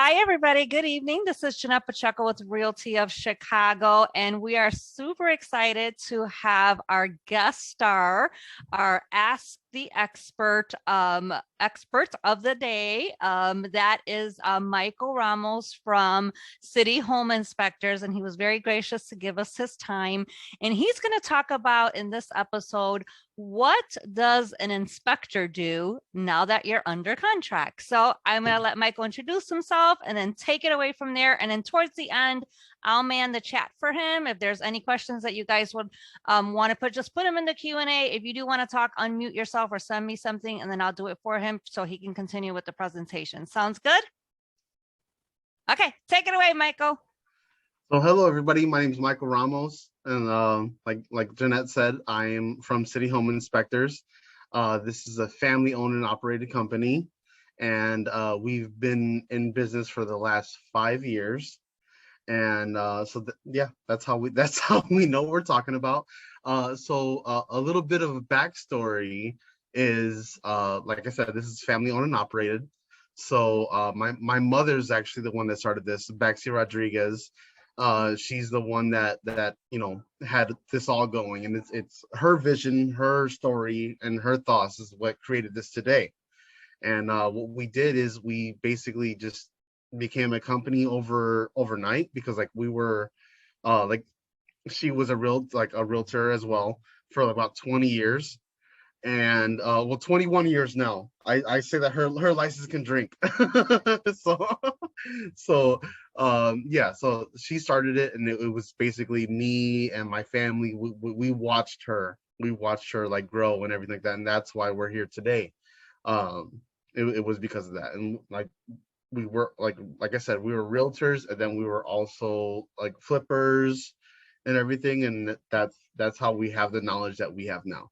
Hi, everybody. Good evening. This is Jeanette Pacheco with Realty of Chicago, and we are super excited to have our guest star, our Ask the Expert expert of the day. That is Michael Ramos from City Home Inspectors, and he was very gracious to give us his time. And he's going to talk about in this episode, what does an inspector do now that you're under contract? So I'm going to let Michael introduce himself and then take it away from there. And then towards the end, I'll man the chat for him. If there's any questions that you guys would want to put, just put them in the Q&A. If you do want to talk, unmute yourself or send me something, and then I'll do it for him so he can continue with the presentation. Sounds good? Okay, take it away, Michael. So hello, everybody. My name is Michael Ramos, and like Jeanette said, I am from City Home Inspectors. This is a family-owned and operated company, and we've been in business for the last 5 years. And yeah, that's how we know what we're talking about. So a little bit of a backstory is, like I said, this is family-owned and operated. So my mother's actually the one that started this, Baxi Rodriguez. She's the one that had this all going, and it's her vision, her story, and her thoughts is what created this today. And what we did is we basically just became a company overnight, because like we were like she was a realtor as well for about 20 years, and 21 years now. I say that her license can drink. Yeah, so she started it, and it was basically me and my family. We watched her like grow and everything like that, and that's why we're here today. It was because of that. And like we were like I said, we were realtors, and then we were also like flippers and everything, and that's how we have the knowledge that we have now.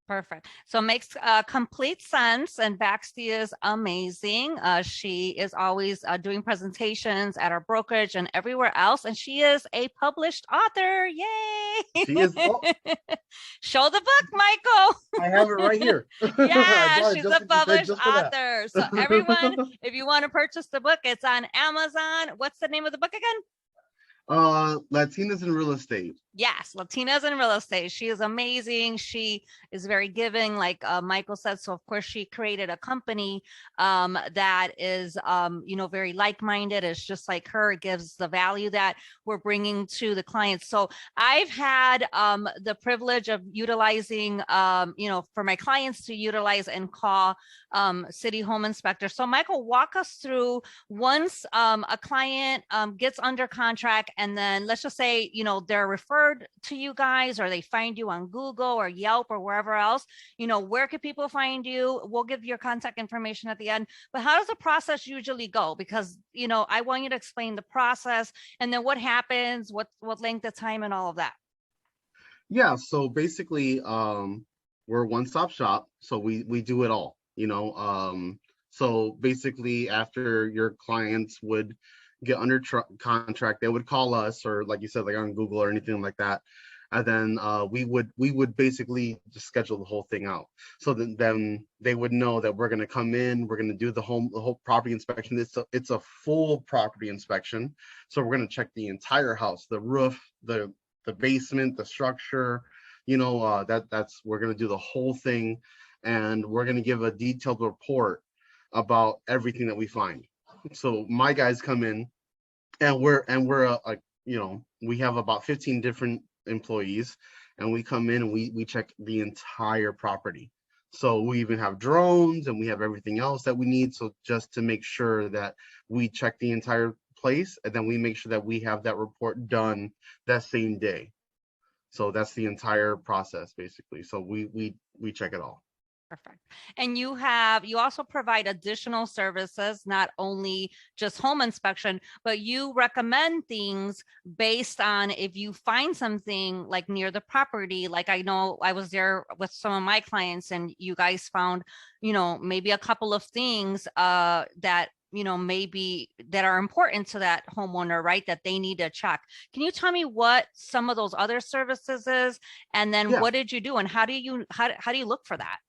Perfect. So it makes complete sense. And Baxi is amazing. She is always doing presentations at our brokerage and everywhere else. And she is a published author. Yay! She is. Oh, show the book, Michael. I have it right here. Yeah, she's a published author. So everyone, if you want to purchase the book, it's on Amazon. What's the name of the book again? Latinas in Real Estate. Yes, Latinas in Real Estate. She is amazing. She is very giving, like Michael said. So of course she created a company that is, very like-minded. It's just like her. It gives the value that we're bringing to the clients. So I've had the privilege of utilizing, for my clients to utilize and call City Home Inspector. So Michael, walk us through once a client gets under contract, and then let's just say, they're referred to you guys, or they find you on Google or Yelp or wherever else, where can people find you? We'll give your contact information at the end, but how does the process usually go? Because, I want you to explain the process, and then what happens, what length of time and all of that. Yeah. So basically, we're a one-stop shop. So we do it all, so basically after your clients would get under contract, they would call us, or like you said, like on Google or anything like that, and then we would basically just schedule the whole thing out. So then they would know that we're going to come in, we're going to do the whole property inspection. It's a full property inspection, so we're going to check the entire house, the roof, the basement, the structure, that's we're going to do the whole thing, and we're going to give a detailed report about everything that we find. So my guys come in, and we're we have about 15 different employees, and we come in and we check the entire property. So we even have drones, and we have everything else that we need. So just to make sure that we check the entire place, and then we make sure that we have that report done that same day. So that's the entire process basically. So we check it all. Perfect. And you also provide additional services, not only just home inspection, but you recommend things based on if you find something like near the property. Like I know I was there with some of my clients, and you guys found, maybe a couple of things that maybe that are important to that homeowner, right? That they need to check. Can you tell me what some of those other services is? And then What did you do, and how do you look for that?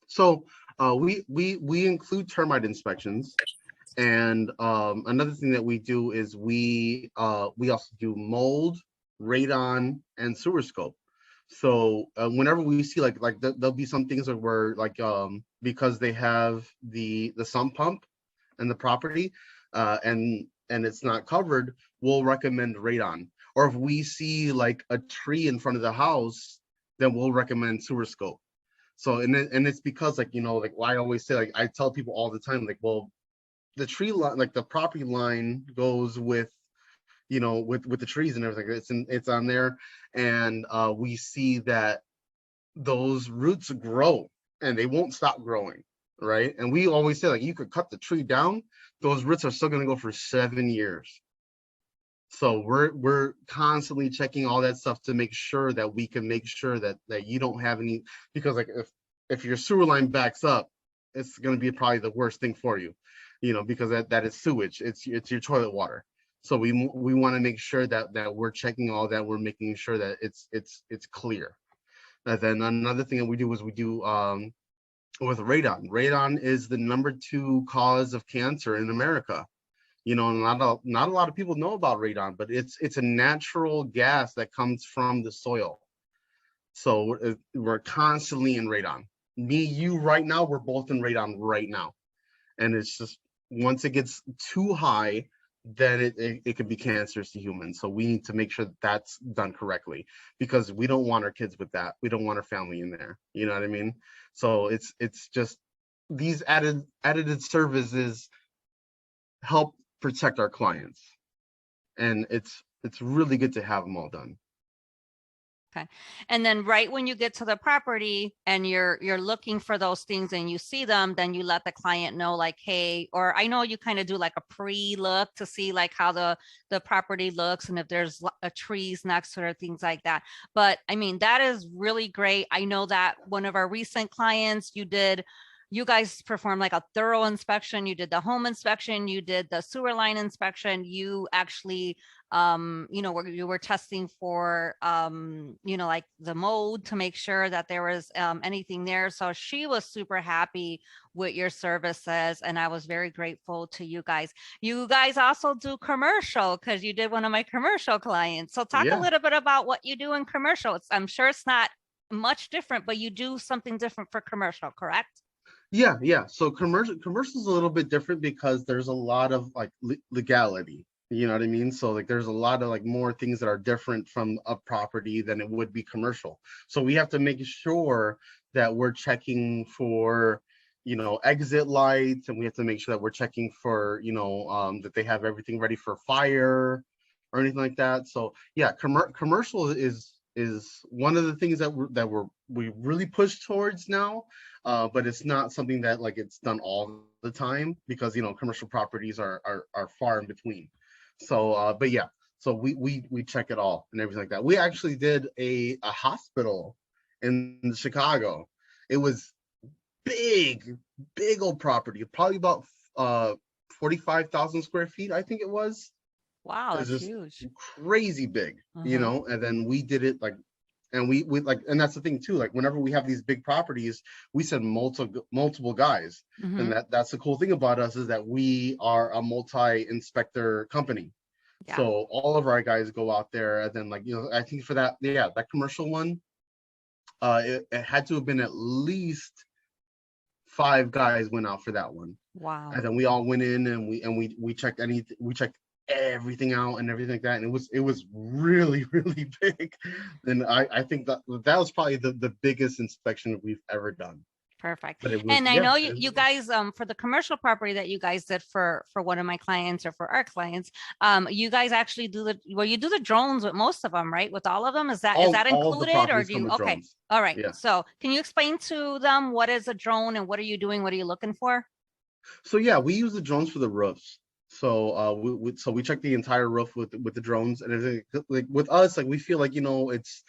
So we include termite inspections, and another thing that we do is we also do mold, radon, and sewer scope. So whenever we see there'll be some things where because they have the sump pump and the property, and it's not covered, we'll recommend radon. Or if we see like a tree in front of the house, then we'll recommend sewer scope. So and it's because like I always say, like I tell people all the time, like, well, the tree line, like the property line goes with with the trees and everything. It's on there, and we see that those roots grow and they won't stop growing, right? And we always say, like, you could cut the tree down, those roots are still going to go for 7 years. So we're constantly checking all that stuff to make sure that we can make sure that you don't have any, because like if your sewer line backs up, it's going to be probably the worst thing for you, because that is sewage. It's your toilet water. So we want to make sure that we're checking all that. We're making sure that it's clear. And then another thing that we do is we do with radon. Radon is the #2 cause of cancer in America. Not a lot of people know about radon, but it's a natural gas that comes from the soil. So we're constantly in radon. Me, you, right now, we're both in radon right now, and it's just once it gets too high, then it could be cancerous to humans. So we need to make sure that that's done correctly, because we don't want our kids with that. We don't want our family in there. You know what I mean? So it's just these added services help protect our clients, and it's really good to have them all done. Okay. And then right when you get to the property and you're looking for those things and you see them, then you let the client know, like, hey, or I know you kind of do like a pre-look to see like how the property looks and if there's trees next to it or things like that. But I mean, that is really great. I know that one of our recent clients, you guys performed like a thorough inspection. You did the home inspection, you did the sewer line inspection, you actually where you were testing for like the mold to make sure that there was anything there. So she was super happy with your services, and I was very grateful to you guys. You guys also do commercial, because you did one of my commercial clients. So talk a Yeah. little bit about what you do in commercial. I'm sure it's not much different, but you do something different for commercial, correct? Yeah. So commercial is a little bit different because there's a lot of like legality. You know what I mean? So like there's a lot of like more things that are different from a property than it would be commercial. So we have to make sure that we're checking for exit lights, and we have to make sure that we're checking for that they have everything ready for fire or anything like that. So yeah, commercial is one of the things that we really push towards now, but it's not something that like it's done all the time, because commercial properties are far in between. So but yeah, so we check it all and everything like that. We actually did a hospital in Chicago. It was big old property, probably about 45,000 square feet, I think it was. Wow, It was that's just huge. crazy big, Uh-huh. and then we did it like, and we like, and that's the thing too, like whenever we have these big properties, we send multiple guys. Mm-hmm. And that's the cool thing about us, is that we are a multi-inspector company. Yeah. So all of our guys go out there, and then like, I think for that, yeah, that commercial one, it had to have been at least 5 guys went out for that one. Wow. And then we all went in, and we checked everything out and everything like that, and it was really really big. And I think that was probably the biggest inspection we've ever done. Perfect. But it was, And I yeah, know it you was. guys for the commercial property that you guys did for one of my clients or for our clients, you guys actually you do the drones with most of them, right? With all of them, is that All of the included, or properties do come you? with Okay. drones. All right. Yeah. So can you explain to them what is a drone and what are you doing? What are you looking for? So yeah, we use the drones for the roofs. So we check the entire roof with the drones, and everything. Like with us, like we feel like it's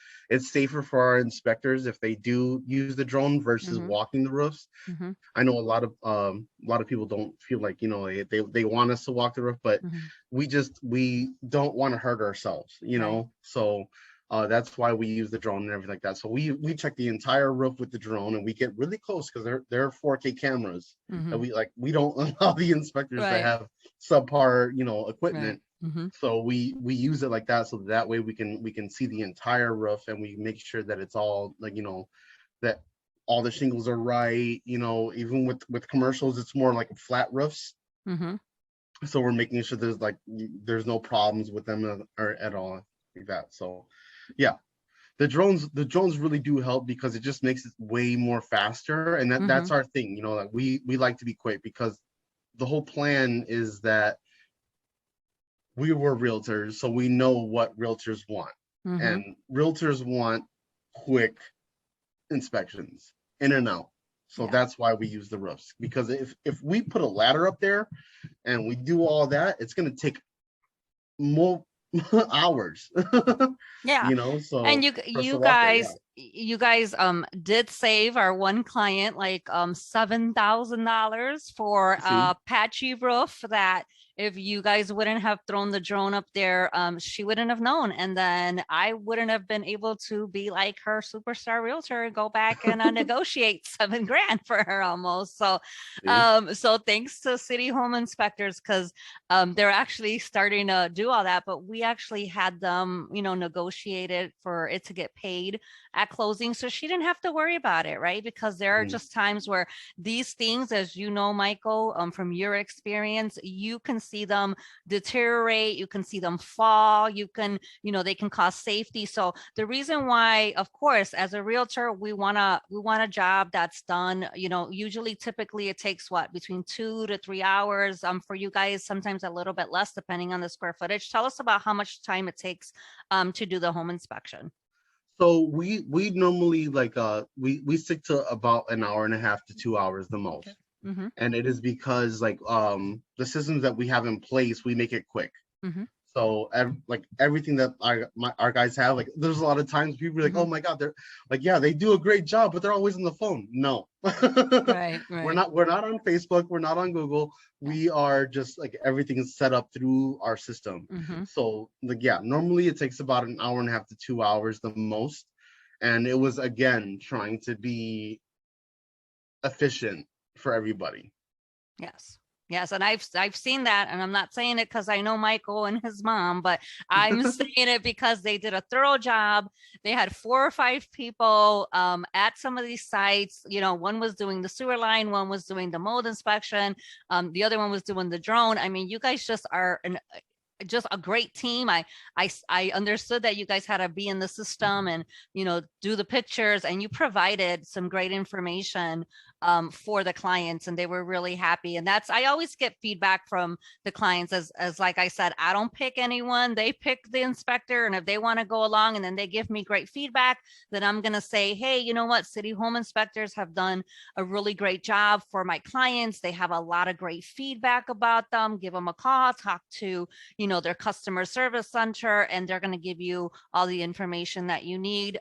safer for our inspectors if they do use the drone versus Mm-hmm. walking the roofs. Mm-hmm. I know a lot of people don't feel like they want us to walk the roof, but Mm-hmm. we don't want to hurt ourselves. Right. So That's why we use the drone and everything like that. So we check the entire roof with the drone, and we get really close because they're 4K cameras. And we don't allow the inspectors to Right. have subpar, Right. equipment. So we use it like that, so that way we can see the entire roof, and we make sure that it's all like, that all the shingles are right. Even with commercials, it's more like flat roofs. So we're making sure there's no problems with them or at all like that. So yeah, the drones really do help because it just makes it way more faster, and that's our thing. Like we like to be quick, because the whole plan is that we were realtors, so we know what realtors want. And realtors want quick inspections, in and out. So that's why we use the roofs, because if we put a ladder up there and we do all that, it's going to take more hours. Yeah. So And for us to you walk there, guys you guys did save our one client like $7,000 for See? a patchy roof that if you guys wouldn't have thrown the drone up there, she wouldn't have known. And then I wouldn't have been able to be like her superstar realtor and go back and negotiate $7,000 for her almost. So, See? so thanks to city home inspectors, because they're actually starting to do all that, but we actually had them, negotiated for it to get paid at closing. So she didn't have to worry about it, right? Because there are just times where these things, as you know, Michael, from your experience, you can see them deteriorate, you can see them fall, you can, they can cause safety. So the reason why, of course, as a realtor, we want a job that's done, usually typically it takes between 2 to 3 hours. For you guys, sometimes a little bit less depending on the square footage. Tell us about how much time it takes to do the home inspection. So we normally we stick to about an hour and a half to 2 hours the most. And it is because the systems that we have in place, we make it quick. So everything that our guys have, there's a lot of times people are like, oh my God, they're like, yeah, they do a great job, but they're always on the phone. No, Right. we're not on Facebook, we're not on Google. We are just everything is set up through our system. So normally it takes about an hour and a half to 2 hours the most. And it was, again, trying to be efficient for everybody. Yes, and I've seen that, and I'm not saying it because I know Michael and his mom, but I'm saying it because they did a thorough job. They had 4 or 5 people at some of these sites. One was doing the sewer line, one was doing the mold inspection, the other one was doing the drone. I mean, you guys just are just a great team. I understood that you guys had to be in the system and do the pictures, and you provided some great information for the clients, and they were really happy. And I always get feedback from the clients as like I said, I don't pick anyone, they pick the inspector, and if they want to go along and then they give me great feedback, then I'm going to say, hey, you know what, city home inspectors have done a really great job for my clients. They have a lot of great feedback about them. Give them a call, talk to their customer service center, and they're going to give you all the information that you need.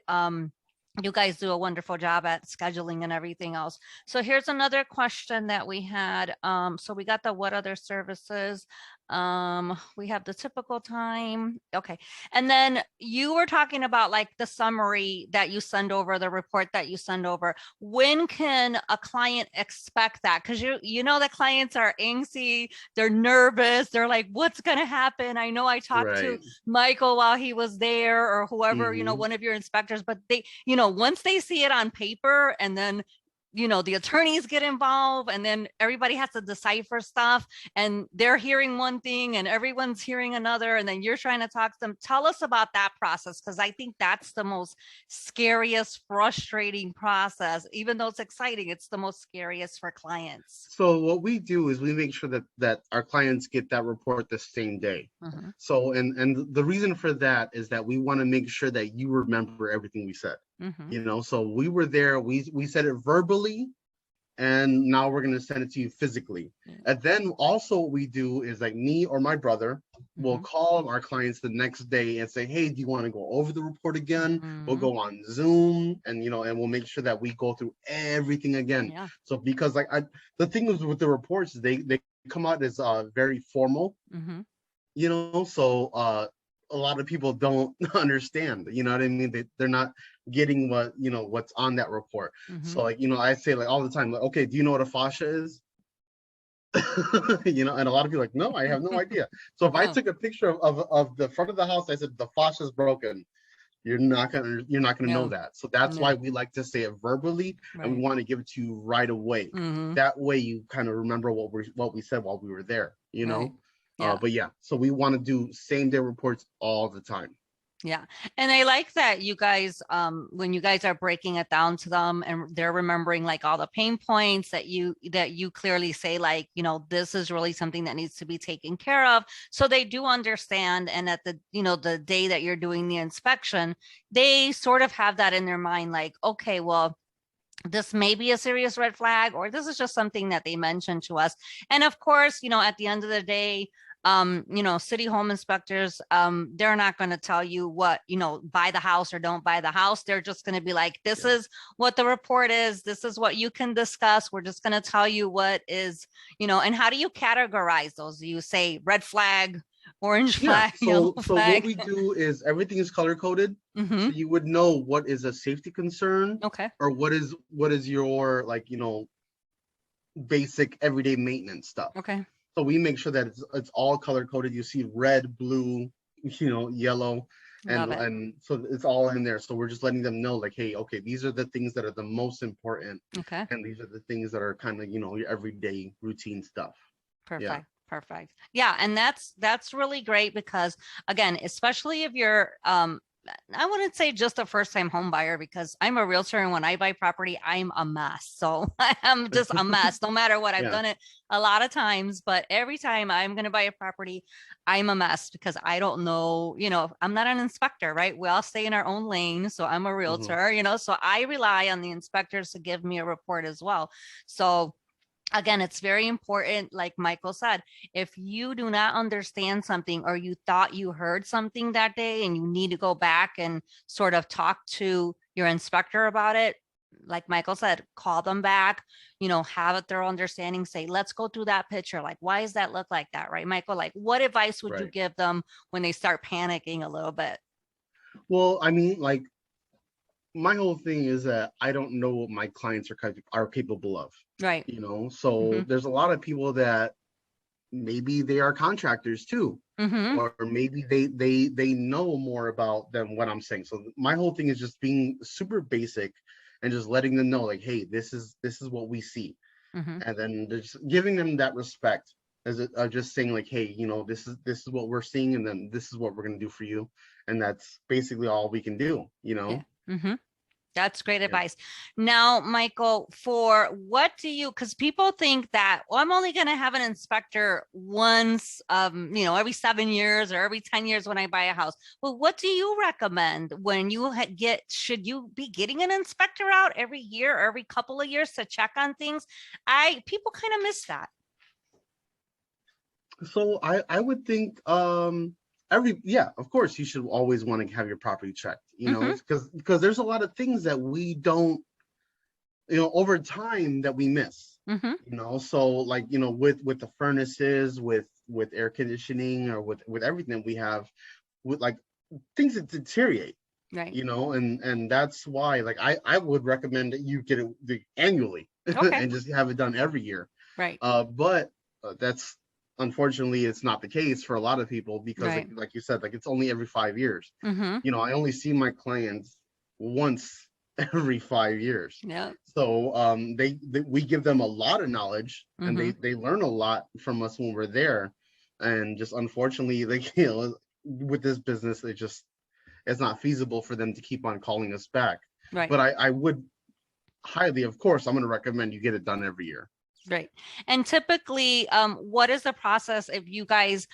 You guys do a wonderful job at scheduling and everything else. So here's another question that we had. So we got the what other services. We have the typical time. Okay. And then you were talking about the summary that you send over, the report that you send over. When can a client expect that? Because the clients are angsty, they're nervous, they're like, what's going to happen? I know I talked to Michael while he was there, or whoever, one of your inspectors, but they, once they see it on paper, and then the attorneys get involved, and then everybody has to decipher stuff, and they're hearing one thing and everyone's hearing another, and then you're trying to talk to them. Tell us about that process, because I think that's the most scariest, frustrating process. Even though it's exciting, it's the most scariest for clients. So what we do is we make sure that our clients get that report the same day. So and the reason for that is that we want to make sure that you remember everything we said. So we were there, we said it verbally, and now we're going to send it to you physically. And then also what we do is me or my brother will call our clients the next day and say, hey, do you want to go over the report again? We'll go on Zoom, and and we'll make sure that we go through everything again. So because the thing is with the reports, they come out as very formal. So a lot of people don't understand, you know what I mean? They're not getting what, you know, what's on that report. So like, you know, I say like all the time, like, okay, do you know what a fascia is? You know, and a lot of people are like, no, I have no idea. So if I Oh, took a picture of the front of the house, I said the fascia is broken. You're not gonna know no, that. So that's no, why we like to say it verbally, and we right. want to give it to you right away. Hmm. That way you kind of remember what we said while we were there, you Right. know. Yeah. But yeah, so we want to do same day reports all the time. Yeah. And I like that you guys, when you guys are breaking it down to them and they're remembering like all the pain points that you clearly say, like, you know, this is really something that needs to be taken care of. So they do understand. And at the, you know, the day that you're doing the inspection, they sort of have that in their mind, like, okay, well, this may be a serious red flag, or this is just something that they mentioned to us. And of course, you know, at the end of the day, you know, city home inspectors, they're not going to tell you what, you know, buy the house or don't buy the house. They're just going to be like, this Yeah. is what the report is. This is what you can discuss. We're just going to tell you what is, you know, and how do you categorize those? Do you say red flag, orange Yeah. flag, yellow So what flag? we do is everything is color coded, Hmm. so you would know what is a safety concern Okay. or what is your, like, you know, basic everyday maintenance stuff. Okay. So we make sure that it's all color coded. You see red, blue, you know, yellow, Love it. and so it's all in there. So we're just letting them know, like, hey, okay, these are the things that are the most important, Okay. and these are the things that are kind of, you know, your everyday routine stuff. Yeah. Perfect. Perfect. Yeah, and that's really great because again, especially if you're I wouldn't say just a first time home buyer because I'm a realtor and when I buy property, I'm a mess. So I'm just a mess no matter what. I've Yeah. done it a lot of times, but every time I'm going to buy a property, I'm a mess because I don't know, you know, I'm not an inspector, right? We all stay in our own lane. So I'm a Hmm. realtor, you know, so I rely on the inspectors to give me a report as well. So again, it's very important, like Michael said, if you do not understand something or you thought you heard something that day and you need to go back and sort of talk to your inspector about it, like Michael said, call them back, you know, have a thorough understanding, say, let's go through that picture. Like, why does that look like that? Right, Michael? Like, what advice would you Right. give them when they start panicking a little bit? Well, I mean, like, my whole thing is that I don't know what my clients are capable of, Right. you know. So Mm-hmm. there's a lot of people that maybe they are contractors too, Mm-hmm. or maybe they know more about than what I'm saying. So my whole thing is just being super basic and just letting them know, like, hey, this is what we see, Mm-hmm. and then just giving them that respect as just saying, like, hey, you know, this is what we're seeing, and then this is what we're gonna do for you, and that's basically all we can do, you Yeah. know. Mm-hmm. That's great Yeah. advice. Now, Michael, for what do you, because people think that, well, I'm only going to have an inspector once, you know, every 7 years or every 10 years when I buy a house. Well, what do you recommend when you should you be getting an inspector out every year or every couple of years to check on things? People kind of miss that. So I would think yeah, of course you should always want to have your property checked, you know, Mm-hmm. because there's a lot of things that we don't, you know, over time that we miss, Mm-hmm. you know. So like, you know, with the furnaces, with air conditioning, or with everything that we have, with like things that deteriorate, Right. you know, and that's why, like, I would recommend that you get it annually Okay. and just have it done every year. Right. But that's, unfortunately, it's not the case for a lot of people, because Right. like you said, like, it's only every 5 years. Mm-hmm. You know, I only see my clients once every 5 years. Yeah. So we give them a lot of knowledge, and Mm-hmm. they learn a lot from us when we're there. And just unfortunately, like, you know, with this business, it's not feasible for them to keep on calling us back. Right. But I would highly, of course, I'm going to recommend you get it done every year. Right. And typically, what is the process if you guys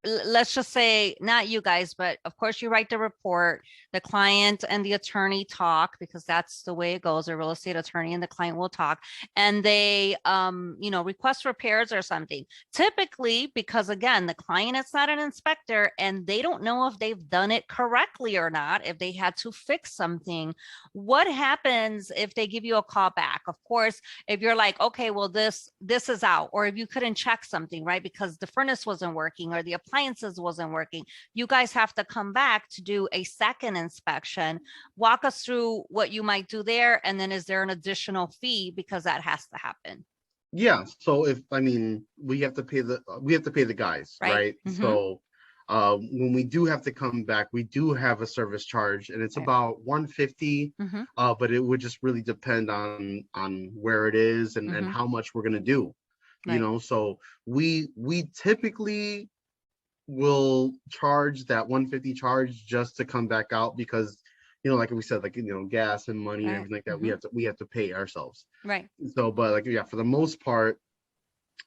let's just say not you guys, but of course you write the report, the client and the attorney talk because that's the way it goes. A real estate attorney and the client will talk and they, you know, request repairs or something. Typically, because again, the client is not an inspector and they don't know if they've done it correctly or not, if they had to fix something. What happens if they give you a call back? Of course, if you're like, okay, well, this is out, or if you couldn't check something, right? Because the furnace wasn't working or the appliances wasn't working. You guys have to come back to do a second inspection. Walk us through what you might do there. And then is there an additional fee because that has to happen? Yeah, so if I mean we have to pay the guys, Right. right? So when we do have to come back, we do have a service charge and it's Right. about 150, but it would just really depend on where it is and how much we're gonna do, you Right. know. So we typically will charge that 150 charge just to come back out because like we said, like gas and money and Right. everything like that, we have to pay ourselves. Right. So, but like, yeah, for the most part,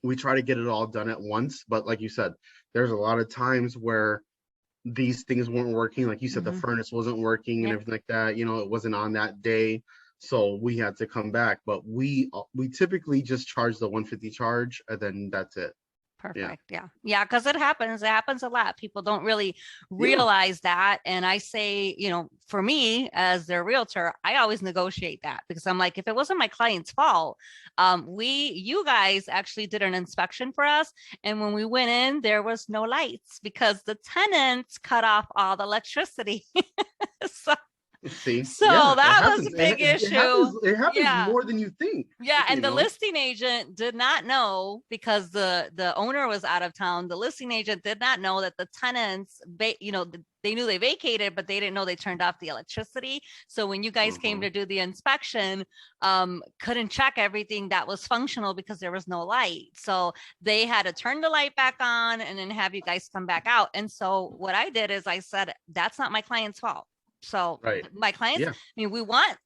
we try to get it all done at once. But like you said, there's a lot of times where these things weren't working. Like you said, the furnace wasn't working and Yeah. everything like that. It wasn't on that day. So we had to come back. But we typically just charge the 150 charge and then that's it. Perfect. Yeah. Yeah. Cause it happens. It happens a lot. People don't really Yeah. realize that. And I say, for me as their realtor, I always negotiate that because I'm like, if it wasn't my client's fault, you guys actually did an inspection for us. And when we went in, there was no lights because the tenants cut off all the electricity. So See, So yeah, it that was happens. a big issue. It happens Yeah. more than you think. Yeah, and You the know? listing agent did not know because the owner was out of town. The listing agent did not know that the tenants, they knew they vacated, but they didn't know they turned off the electricity. So when you guys came to do the inspection, couldn't check everything that was functional because there was no light. So they had to turn the light back on and then have you guys come back out. And so what I did is I said, that's not my client's fault. So Right. my clients, Yeah. I mean, we want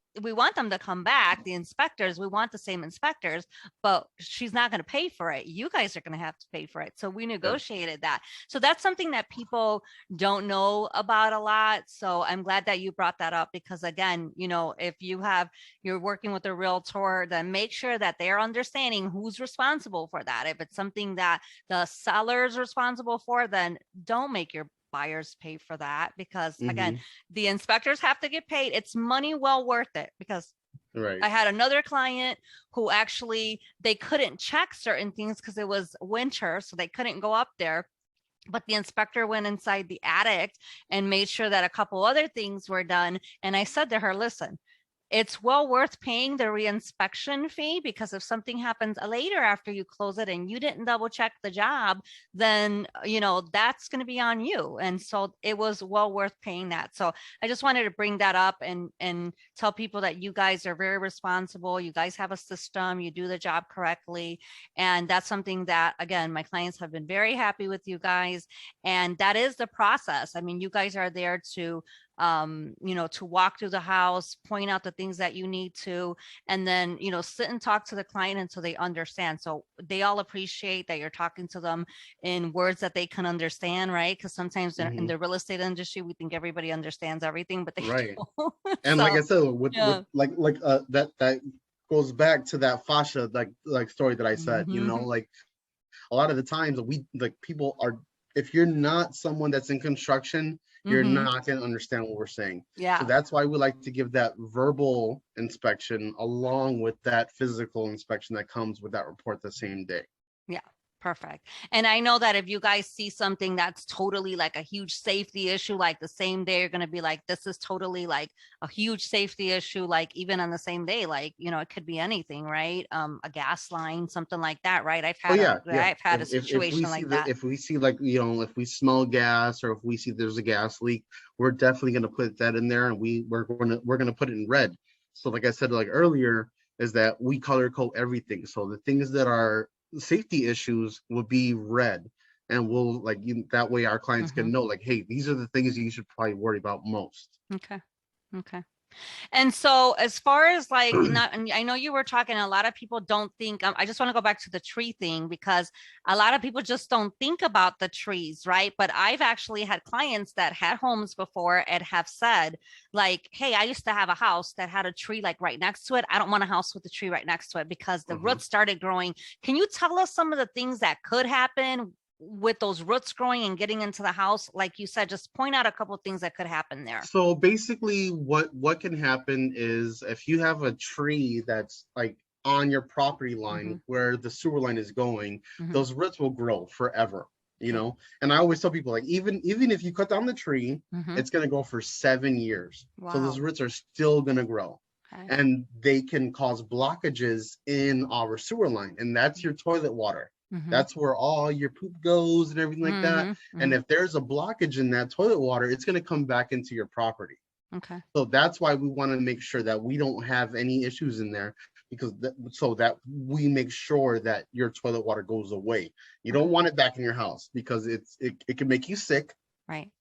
them to come back, the inspectors, we want the same inspectors, but she's not going to pay for it. You guys are going to have to pay for it. So we negotiated that. So that's something that people don't know about a lot. So I'm glad that you brought that up because again, if you're working with a realtor, then make sure that they're understanding who's responsible for that. If it's something that the seller's responsible for, then don't make your buyers pay for that because again, the inspectors have to get paid. It's money well worth it because right. I had another client who actually, they couldn't check certain things because it was winter, so they couldn't go up there. But the inspector went inside the attic and made sure that a couple other things were done. And I said to her, listen, it's well worth paying the reinspection fee because if something happens later after you close it and you didn't double check the job, then that's going to be on you. And so it was well worth paying that. So I just wanted to bring that up and tell people that you guys are very responsible. You guys have a system, you do the job correctly. And that's something that, again, my clients have been very happy with you guys. And that is the process. I mean, you guys are there to walk through the house, point out the things that you need to, and then, sit and talk to the client until they understand. So they all appreciate that you're talking to them in words that they can understand, right? Because sometimes in the real estate industry, we think everybody understands everything, but they don't. And So, like I said, with that goes back to that fascia like story that I said, like a lot of the times people are, if you're not someone that's in construction, you're not going to understand what we're saying. Yeah. So that's why we like to give that verbal inspection along with that physical inspection that comes with that report the same day. Yeah. Perfect. And I know that if you guys see something that's totally like a huge safety issue, like the same day, you're going to be like, this is totally like a huge safety issue, like even on the same day, like, it could be anything, right? A gas line, something like that, right? I've had a situation like that. If we see if we smell gas or if we see there's a gas leak, we're definitely going to put that in there and we're going to put it in red. So like I said, like earlier, is that we color code everything. So the things that are safety issues would be red, and we'll that way our clients can know hey, these are the things you should probably worry about most. Okay. And so as far as I know you were talking, a lot of people don't think, I just want to go back to the tree thing because a lot of people just don't think about the trees, right? But I've actually had clients that had homes before and have said hey, I used to have a house that had a tree right next to it. I don't want a house with a tree right next to it because the roots started growing. Can you tell us some of the things that could happen with those roots growing and getting into the house? Like you said, just point out a couple of things that could happen there. So basically what can happen is if you have a tree that's on your property line where the sewer line is going, those roots will grow forever. you Okay. know. And I always tell people, like, even if you cut down the tree, Mm-hmm. it's going to go for 7 years. So those Wow. roots are still going to grow. Okay. And they can cause blockages in our sewer line. And that's your toilet water. Mm-hmm. That's where all your poop goes and everything like that. Mm-hmm. And Mm-hmm. if there's a blockage in that toilet water, it's going to come back into your property. Okay. So that's why we want to make sure that we don't have any issues in there, because so that we make sure that your toilet water goes away. You don't want it back in your house because it can make you sick, Right.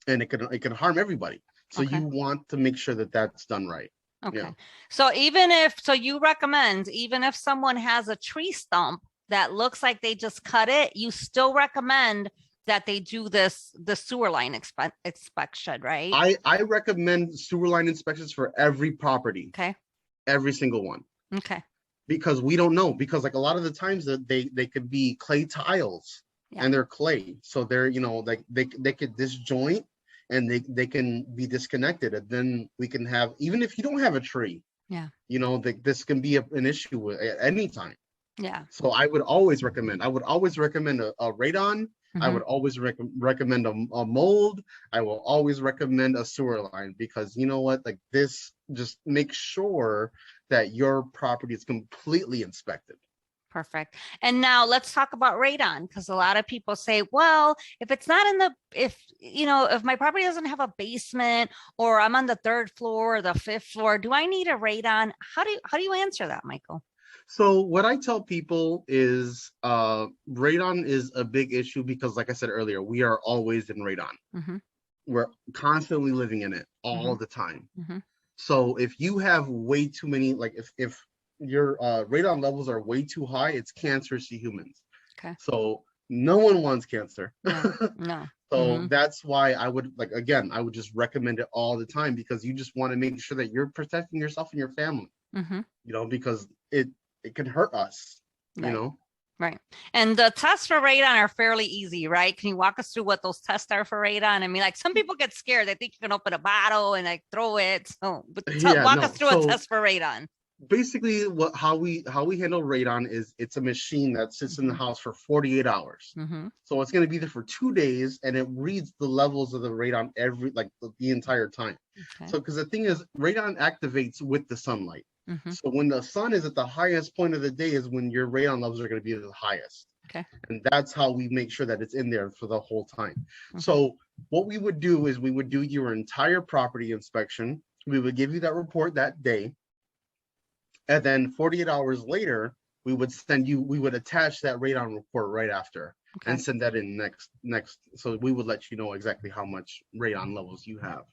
and it can harm everybody. So Okay. you want to make sure that that's done right. Okay. Yeah. So you recommend, even if someone has a tree stump that looks like they just cut it, you still recommend that they do the sewer line inspection, right? I recommend sewer line inspections for every property, Okay. every single one, Okay. because we don't know, because like a lot of the times that they could be clay tiles. Yeah. And they're clay, so they're, like they could disjoint, and they can be disconnected, and then we can have, even if you don't have a tree, Yeah. this can be an issue at any time. Yeah. So I would always recommend a radon. I Mhm. would always recommend a mold. I will always recommend a sewer line, because you know what, like, this just makes sure that your property is completely inspected. Perfect. And now let's talk about radon, because a lot of people say, well, if it's not if my property doesn't have a basement, or I'm on the 3rd floor or the 5th floor, do I need a radon? How do you answer that, Michael? So what I tell people is radon is a big issue, because like I said earlier, we are always in radon. Mm-hmm. We're constantly living in it all Mm-hmm. the time. Mm-hmm. So if you have way too many, like if your radon levels are way too high, it's cancerous to humans. Okay. So no one wants cancer. No. No. So Mm-hmm. that's why I would, like, again, I would just recommend it all the time, because you just want to make sure that you're protecting yourself and your family, Mm-hmm. because it can hurt us, Right. Right. And the tests for radon are fairly easy, right? Can you walk us through what those tests are for radon? I mean, like, some people get scared. They think you can open a bottle and like throw it. So walk us through a test for radon. Basically, how we handle radon is, it's a machine that sits in the house for 48 hours. Mm-hmm. So it's going to be there for 2 days, and it reads the levels of the radon the entire time. Okay. So, because the thing is, radon activates with the sunlight. Mm-hmm. So when the sun is at the highest point of the day is when your radon levels are going to be the highest. Okay. And that's how we make sure that it's in there for the whole time. Mm-hmm. So what we would do is we would do your entire property inspection. We would give you that report that day. And then 48 hours later, we would attach that radon report right after. Okay. And send that in next. So we would let you know exactly how much radon levels you have.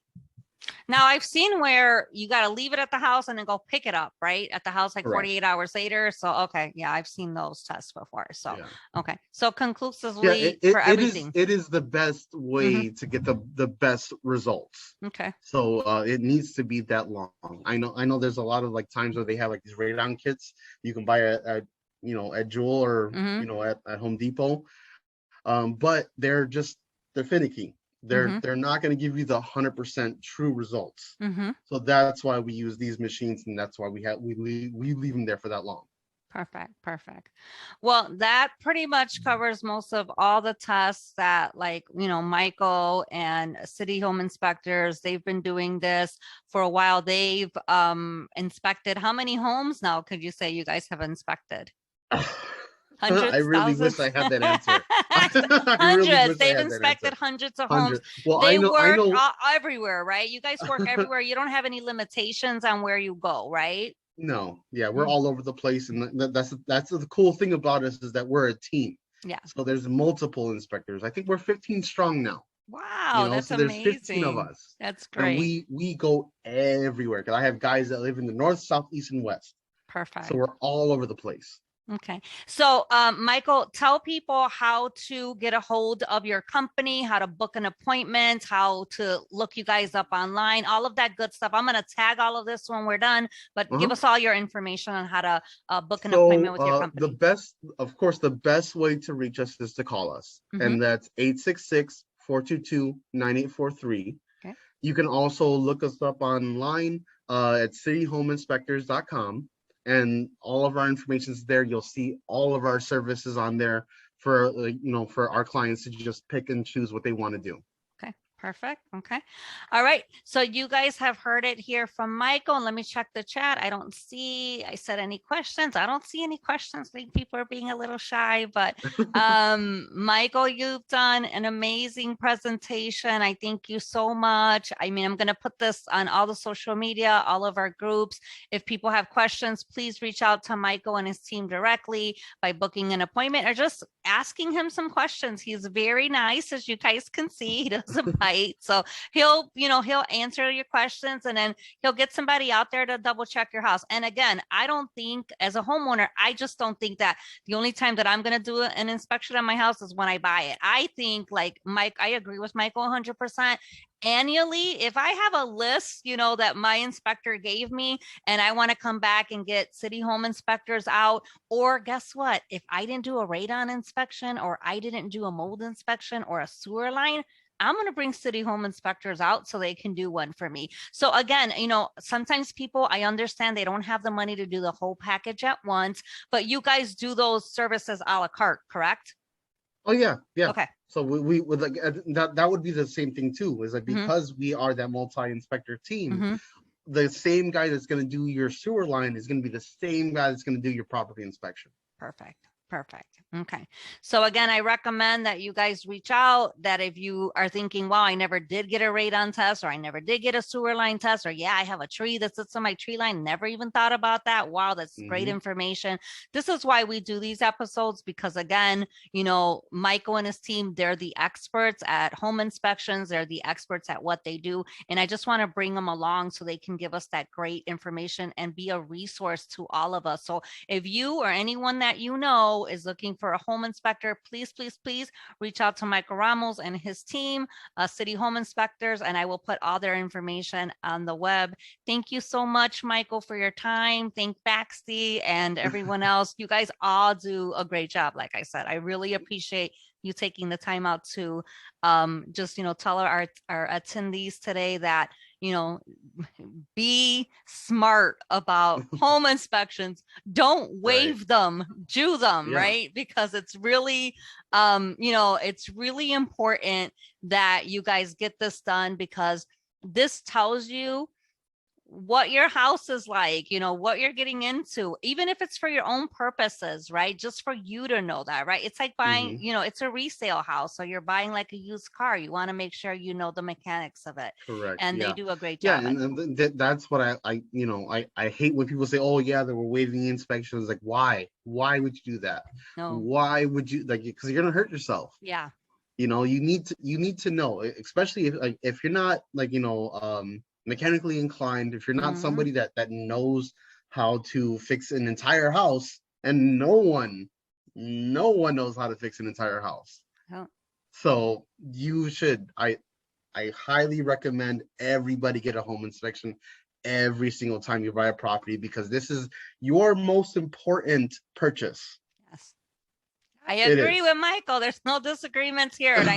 Now, I've seen where you got to leave it at the house and then go pick it up, right? At the house, like 48 hours later. So, okay. Yeah, I've seen those tests before. So, okay. So conclusively for everything. It is the best way to get the best results. Okay. So it needs to be that long. I know there's a lot of like times where they have like these radon kits you can buy at Jewel or, at Home Depot. But they're finicky. They're not going to give you the 100% true results. Mm-hmm. So that's why we use these machines, and that's why we leave them there for that long. Perfect. Well, that pretty much covers most of all the tests that, like, Michael and city home inspectors, they've been doing this for a while. They've inspected how many homes now? Could you say you guys have inspected? Hundreds, I really wish I had that answer. Hundreds. They've inspected hundreds of homes. Well, they I know everywhere, right? You guys work everywhere. You don't have any limitations on where you go, right? No. Yeah, we're all over the place, and that's the cool thing about us, is that we're a team. Yeah. So there's multiple inspectors. I think we're 15 strong now. Wow, that's so amazing. There's 15 of us. That's great. And we go everywhere, because I have guys that live in the north, south, east, and west. Perfect. So we're all over the place. Okay. So, Michael, tell people how to get a hold of your company, how to book an appointment, how to look you guys up online, all of that good stuff. I'm going to tag all of this when we're done, but give us all your information on how to book an appointment with your company. The best way to reach us is to call us. Mm-hmm. And that's 866-422-9843. Okay. You can also look us up online at cityhomeinspectors.com. And all of our information is there. You'll see all of our services on there, for like, for our clients to just pick and choose what they want to do. Okay, perfect. Okay. All right. So you guys have heard it here from Michael. And let me check the chat. I said any questions. I don't see any questions. I think people are being a little shy, but Michael, you've done an amazing presentation. I thank you so much. I mean, I'm going to put this on all the social media, all of our groups. If people have questions, please reach out to Michael and his team directly by booking an appointment or just asking him some questions. He's very nice, as you guys can see. He doesn't bite. So he'll answer your questions, and then he'll get somebody out there to double check your house. And again, I don't think, as a homeowner, I just don't think that the only time that I'm going to do an inspection on my house is when I buy it. I think, like Mike, I agree with Michael 100%. Annually, if I have a list, that my inspector gave me, and I want to come back and get city home inspectors out, or guess what? If I didn't do a radon inspection, or I didn't do a mold inspection or a sewer line, I'm going to bring city home inspectors out so they can do one for me. So again, sometimes people, I understand they don't have the money to do the whole package at once, but you guys do those services a la carte, correct? Oh yeah. Okay. So we would like that would be the same thing too, is like, because we are that multi-inspector team, the same guy that's going to do your sewer line is going to be the same guy that's going to do your property inspection. Perfect. Okay. So again, I recommend that you guys reach out, that if you are thinking, wow, I never did get a radon test, or I never did get a sewer line test, or yeah, I have a tree that sits on my tree line, never even thought about that. Wow, that's great information. This is why we do these episodes, because again, Michael and his team, they're the experts at home inspections. They're the experts at what they do. And I just want to bring them along so they can give us that great information and be a resource to all of us. So if you or anyone that is looking for a home inspector, please reach out to Michael Ramos and his team, city home inspectors, and I will put all their information on the web. Thank you so much, Michael, for your time. Thank Baxty and everyone else. You guys all do a great job. Like I said, I really appreciate you taking the time out to just tell our attendees today that be smart about home inspections. Don't waive them, do them, right? Because it's really it's really important that you guys get this done, because this tells you what your house is like, what you're getting into, even if it's for your own purposes, right? Just for you to know that, right? It's like buying, it's a resale house. So you're buying like a used car. You want to make sure you know the mechanics of it. Correct. And they do a great job. Yeah, and that's what I hate when people say, oh yeah, they were waiving inspections. Like, why would you do that? No. Why would you, like, because you're gonna hurt yourself. Yeah. You need to know, especially if you're not like, mechanically inclined, if you're not somebody that knows how to fix an entire house, and no one knows how to fix an entire house. Oh. So you should, I highly recommend everybody get a home inspection every single time you buy a property, because this is your most important purchase. Yes. I agree with Michael. There's no disagreements here. And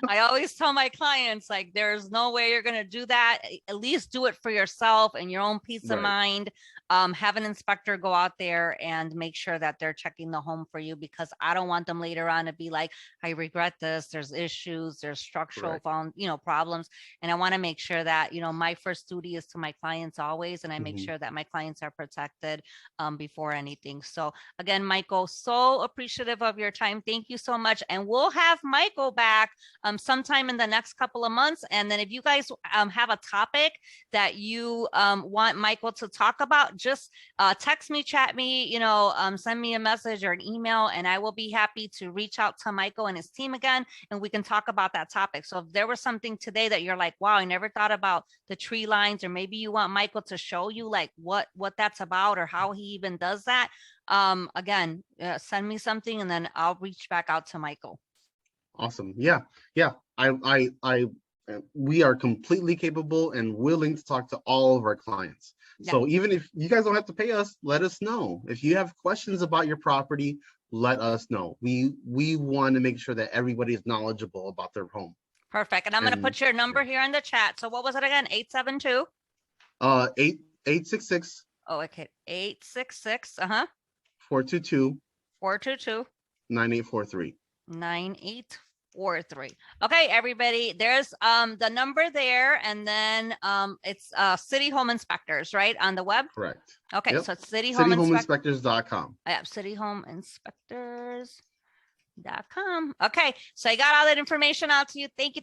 I always tell my clients, like, there's no way you're going to do that. At least do it for yourself and your own peace of mind. Have an inspector go out there and make sure that they're checking the home for you, because I don't want them later on to be like, I regret this. There's issues, there's structural problems. And I want to make sure that, my first duty is to my clients always. And I make sure that my clients are protected before anything. So again, Michael, so appreciative of your time. Thank you so much. And we'll have Michael back sometime in the next couple of months. And then if you guys have a topic that you want Michael to talk about, just text me, chat me, send me a message or an email, and I will be happy to reach out to Michael and his team again, and we can talk about that topic. So if there was something today that you're like, wow, I never thought about the tree lines, or maybe you want Michael to show you like what that's about, or how he even does that, again, send me something and then I'll reach back out to Michael. Awesome. Yeah. We are completely capable and willing to talk to all of our clients. So even if you guys don't have to pay us, let us know. If you have questions about your property, let us know. We want to make sure that everybody is knowledgeable about their home. Perfect. And I'm going to put your number here in the chat. So what was it again? 872? 866. Oh, okay. 866. 422. 422. 9843. 9843. Okay, everybody, there's the number there, and then it's City Home Inspectors, right, on the web. Correct. Okay, Yep. so it's City Home Inspectors. cityhomeinspectors.com. I have City Home Inspectors.com. Okay, so I got all that information out to you. Thank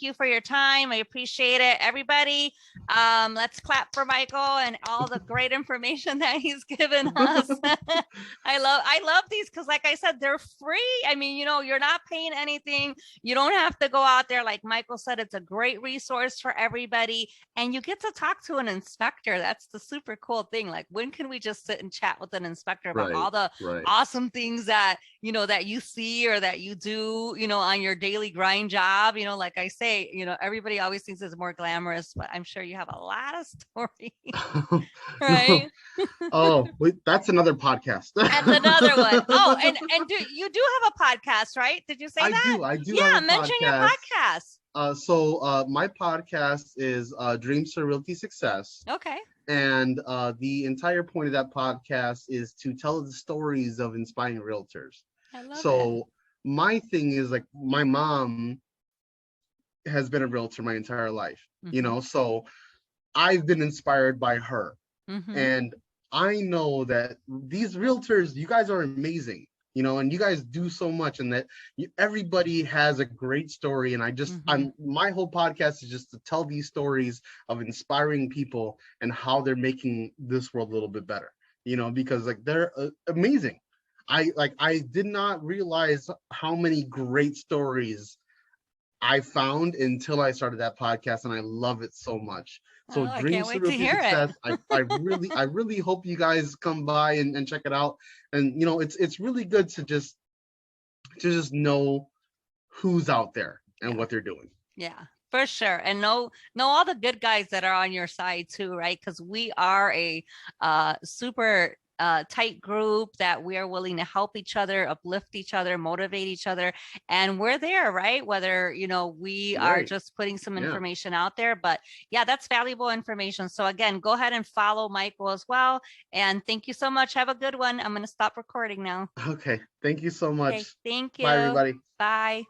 you for your time. I appreciate it, everybody. Let's clap for Michael and all the great information that he's given us. I love these because, like I said, they're free. I mean, you're not paying anything. You don't have to go out there. Like Michael said, it's a great resource for everybody, and you get to talk to an inspector. That's the super cool thing. Like, when can we just sit and chat with an inspector about all the awesome things that that you see or that you do, on your daily grind job? Like I say, everybody always thinks it's more glamorous, but I'm sure you have a lot of stories. Right? Oh, that's another podcast. That's another one. Oh, and you do have a podcast, right? Did you say that? I do. Yeah, mention your podcast. So my podcast is Dreams for Realty Success. Okay. And the entire point of that podcast is to tell the stories of inspiring realtors. I love it. My thing is, like, my mom has been a realtor my entire life, so I've been inspired by her. And I know that these realtors, you guys are amazing, and you guys do so much, and that everybody has a great story. And my whole podcast is just to tell these stories of inspiring people and how they're making this world a little bit better, because, like, they're amazing. I did not realize how many great stories I found until I started that podcast, and I love it so much. So Dreams for Realty Success, I really hope you guys come by and check it out. And it's really good to just know who's out there and what they're doing. Yeah, for sure. And know all the good guys that are on your side too, right? Because we are a super tight group that we are willing to help each other, uplift each other, motivate each other, and we're there, right? Whether we are just putting some information out there, but yeah, that's valuable information. So again, go ahead and follow Michael as well, and thank you so much. Have a good one. I'm going to stop recording now. Okay, thank you so much. Okay, thank you. Bye, everybody. Bye.